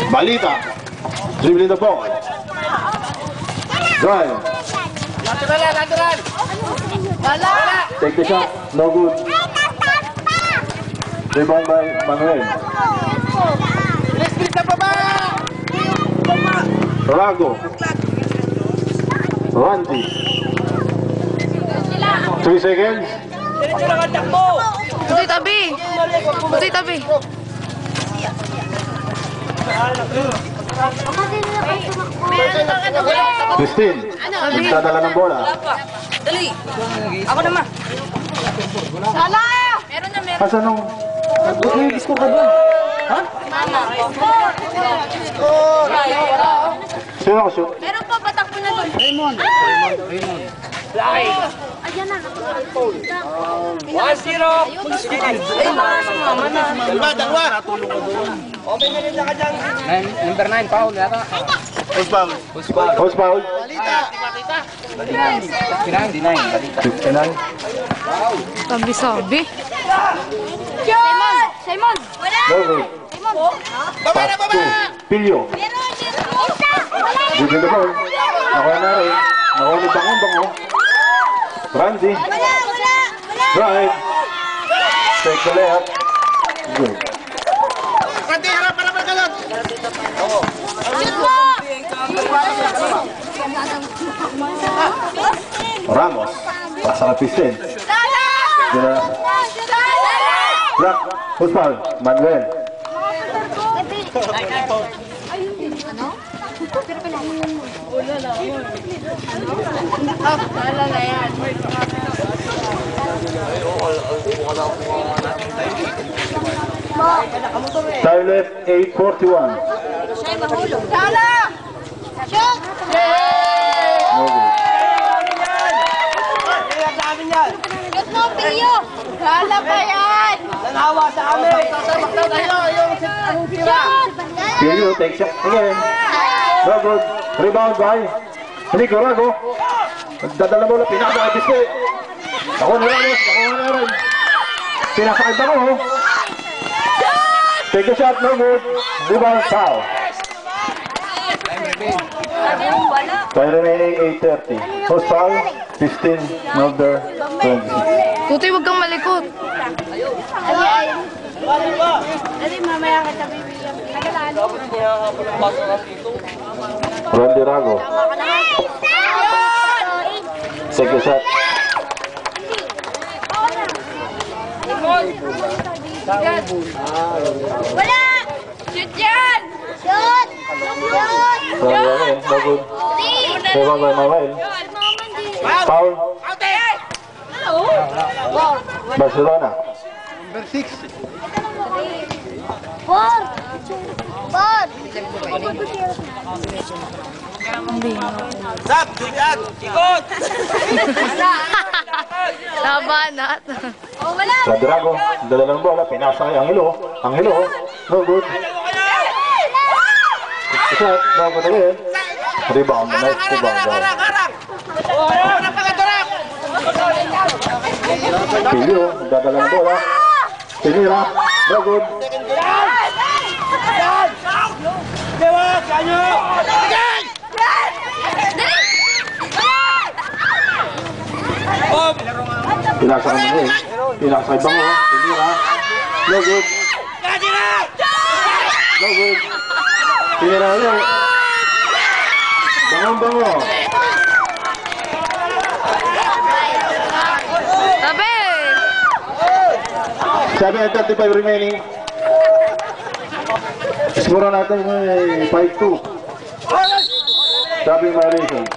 Balita. Dribbling the ball. Drive. Lateral. Take the shot. No good. Rebound by Manuel. Bilis sa baba. Rago. Randy. 3 seconds. Putoy tabi. Christine. Nagdadala ng bola. Dali. Ako naman. Sala! Meron na. Asan nung? Disco ka ba? Ha? Sino ako shoot? Meron pa, patakbo na doon. Raymond. Ayan na. 1-0. Dalawa. Natulong ko doon. Okay na rin ka dyan. Number 9, Paul. Yata. Post foul. Balita. 59. Sabi. Simon! Wala! No good. Pass to Pilio. Dribbling the ball. Nakuha na rin. Nakuha ni Bango. Randy. Drive. Take the layup. Good. Randy, harap ka doon. Ramos. Pasa na pistin. Black. Post foul. Manuel. Time left 8:41. Sala! Shoot! No good. Shoot mo, Pilyo! Sala pa yan! Nanawa sa amin. Shoot! Pilio take shot again. No good. Rebound by Nico Rago. Nagdadala bola. Pinaka kay Bisque. Ako na Ramos. Pinaka kay Bango. Take the shot. No good. Rebound foul. Time remaining 8:30. Post foul 15 number 26. Tutoy, huwag kang malikot. Dali, mamaya kita bibigyan. Randy Rago. Take the shot. Wala! Shoot yan! Shoot! No good. Rebound by Manuel. Foul. Barcelona. Number 6. Four! Zap, tigat, ikot. Labanat. Oh, wala! Sa Drago. Dala ng bola. Pinasa kay Angelo. No good. Shot. No good again. Rebound. Nice rebound. Pilio. Dadala ng bola. Tinira. No good. Pinasa kay Manuel. Pinasa kay Bango. Tinira. No good. No good. Tinira ulit. Bango. Tabi! 7:35 remaining. Skora natin ay 5-2. Sabi violation.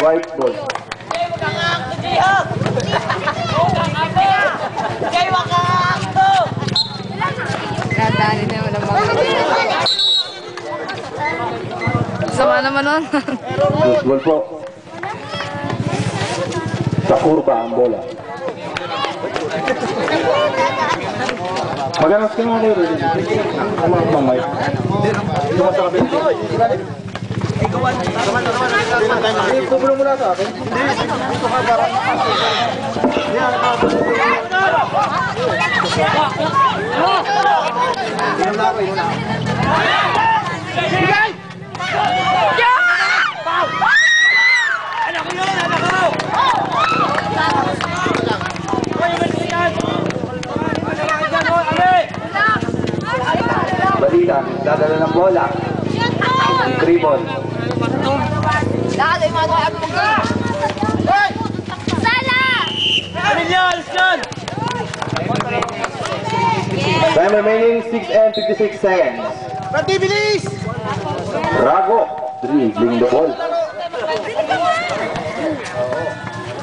White ball. Nadali naman ang mga. Sama naman nun. Loose ball po. Sa kurba ang bola. Maganas ka nga rin. Ang mga mamay. Pupulo mo na sa akin. Dito ka para. Ethan, dadala ng bola. 3 ball. Lalo yung mga kaya mo ka. Sala! Time remaining 6 and 56 seconds. Randy, bilis! Rago, dribbling the ball.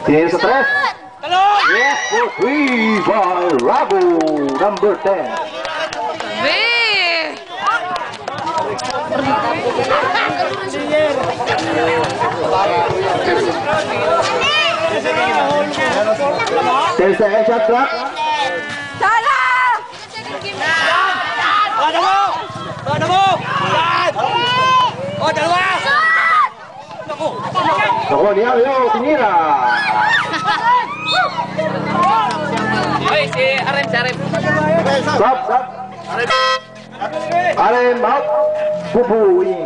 Tira sa 3. Yes, for 3 by Rago, number 10. Ten seconds shot clock. Sala! Bada mo! Bada mo! O, dalawa! Naku, Diablo, tinira. Ay, si Arem, si Arem. Stop. Arem out. Pupuin.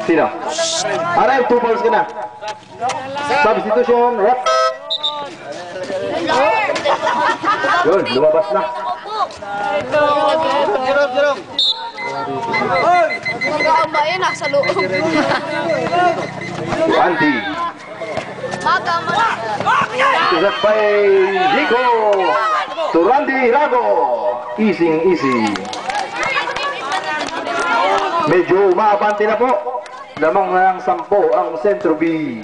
Sino? Arem, 2 balls ka na. Substitution, rep. Yun, lumabas na. Jerome. Magkakamba yan, nasa loob. Andy. Magkakamba. Isat by Rico. To Randy Rago. Easy. Medyo umabante na po. Lamang ng 10 ang Centro B.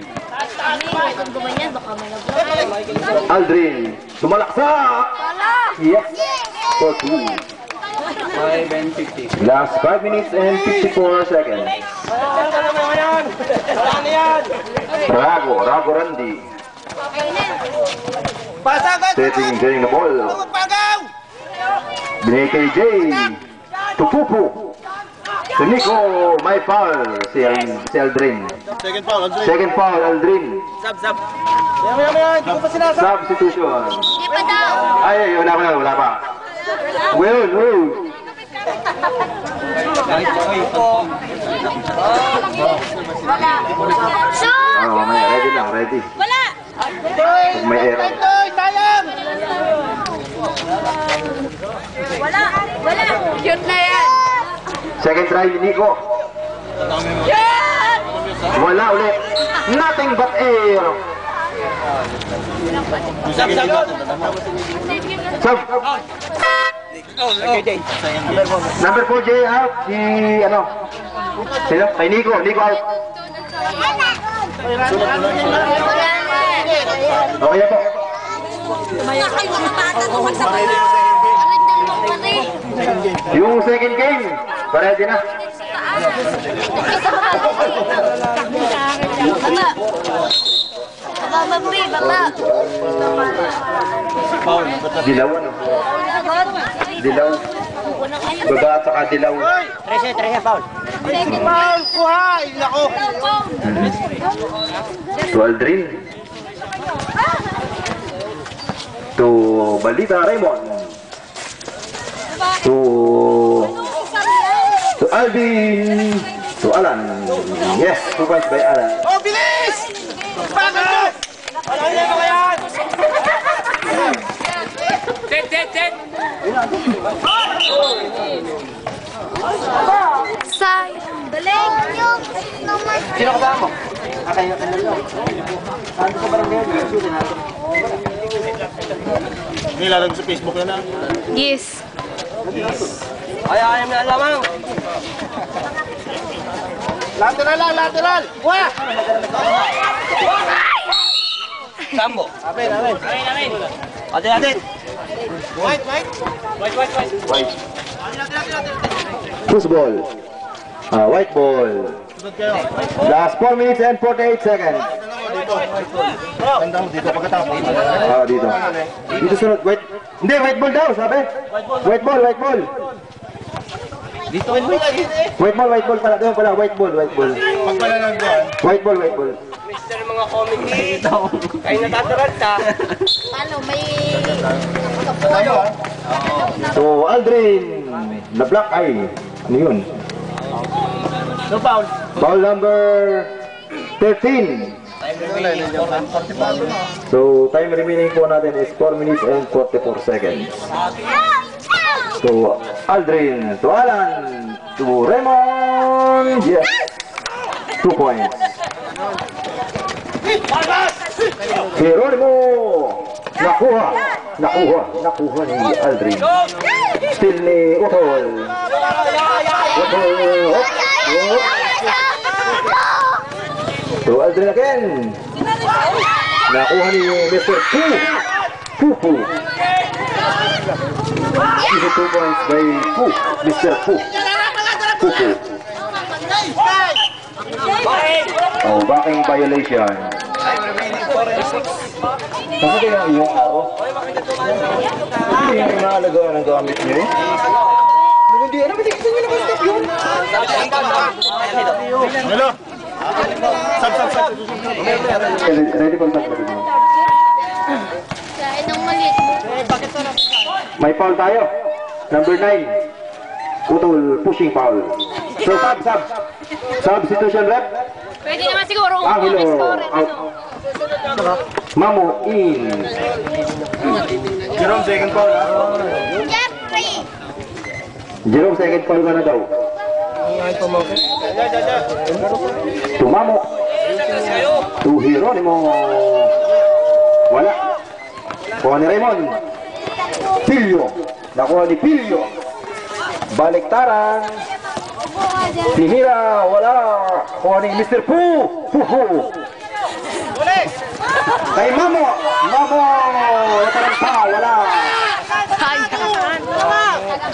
Aldrin. Sumalaksak. Yes. For 2. 5 and 50. Last 5 minutes and 54 seconds. Rago Randy. Pasagan! Getting the ball. Pagaw! Binigay kay Jay. To Pupu. To Nico. May foul. Si Aldrin. Second foul, Aldrin. Sab. Yan. Hindi ko pa sinasab. Substitution. Di pa daw. Ay, wala pa. Well. Shoot! Mamaya, ready. Wala! Pag may error. Sayang! Wala! Shoot na yan! Second try ni Nico. Shoot! Wala ulit. Nothing but air. Sub. Number 4 Jay out. Sino? Kay Nico out. Wala na! Okay po. Tumaya kayo mga bata naman sa kanya. Alit na limang pati. Yung second game, ready na. Baba, baba. Dilaw. Dilaw. Baba at saka dilaw. 13, foul. Foul, kuha! Nako! To Aldrin. To Balita Raymond. To Alvin. To Alan. Yes, supervised by Alan. Oh, bilis! Pagaw! Wala yan! Set! Sayang. Galing. Sino ka ba mo? Akayo ka na lang. Saan ko barang ngayon? Nilalag sa Facebook yan ah. Yes. Ayaw na lamang. Lateral! Kuha! Sambo. Amin. Atin. White. Football. White ball. Last 4 minutes and 48 seconds. Dito pagkatapos. Dito. Dito sunod. White. Hindi, white ball daw, sabi. White ball. Dito. White ball pala. Doon pala, white ball. Pagpala lang dyan. White ball. Mister mga comedy. Kayo natataranta. Paano? May... Tayo ah. So, Aldrin. Na black eye. Ano yun? No foul. Foul number 13. So, time remaining po natin is 4 minutes and 44 seconds. So, Aldrin, to Alan, to Raymond. Yes. 2 points. Geronimo. Nakuha ni Aldrin. Still ni Utol. To Aldrin again. Nakuha ni Mr. Pupu. Easy 2 points by Mr. Pupu. Oh, backing violation. Kasi kaya iyong araw? Hindi yung inaalaga ng gamit niyo eh. Hindi, ano ba? Saan nyo nakastep yun? Hello? Sab. Ready for that? Kain ng maliit. May foul tayo. Number 9. Utol, pushing foul. So, sub. Substitution rep. Pwede naman siguro. Angelo, out. Mamo, in. Jerome, second foul. Jeffrey! Jerome, second foul ka na daw. To Mamo. To Geronimo. Wala. Kuha ni Raymond. Pilyo. Nakuha ni Pilyo. Baliktaran. Tinira. Wala. Kuha ni Mr. Puhu. Kay Mamo. Nataranta. Wala.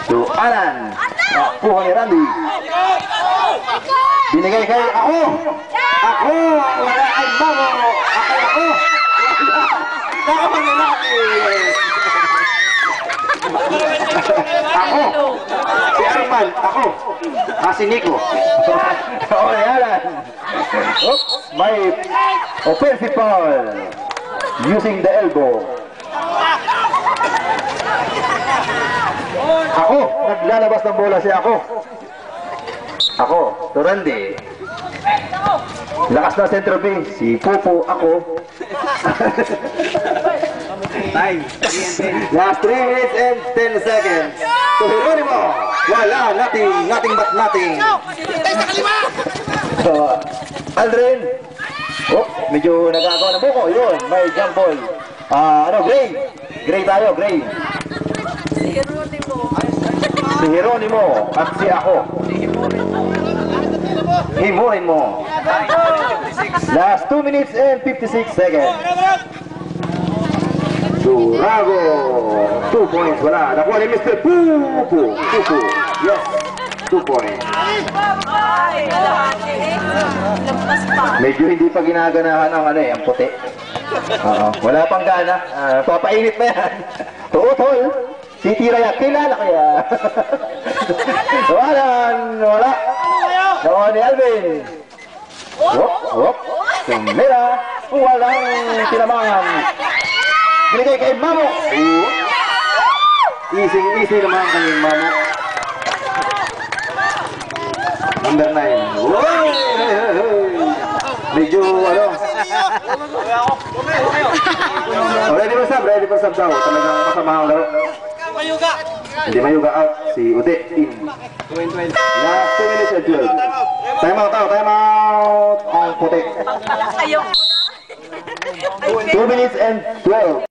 To Alan. Kuha ni Randy. Binigay kay ako. Wala kay Mamo. Ako. Ako na natin. Ako. Si Arman. Ako. Si Nico. Ako na Alan. Oops. May offensive foul. Using the elbow. Ako. Naglalabas ng bola si ako. To Randy. Lakas na center base. Si Pupu, ako. Time. Last 3 minutes and 10 seconds. To Geronimo. Wala, nothing but nothing. So, Aldrin. Oh, medyo nagagawa ng buko. Yun, may jump ball. Gray. Gray tayo, Gray. Si Geronimo at si ako. Himurin mo. Last 2 minutes and 56 seconds. Durago. 2 points. Wala. Nakuha ni Mr. Pupu. Yes. 2 points. Medyo hindi pa ginaganahan ang ang puti. Wala pang gana. Papainit pa yan. Tuutol. Si Tiraya. Kilala kaya. Wala. Nakuha ni Alvin. Tumira. Walang tinamangan. Binigay kay Mamo. Easy naman kay Mamo. Number 9. Medyo Ready for sub daw. Talagang masama ang laro. Hindi mayuga out. Si Ude in. Last 2 minutes and 12. Time out. Ang puti. 2 minutes and 12.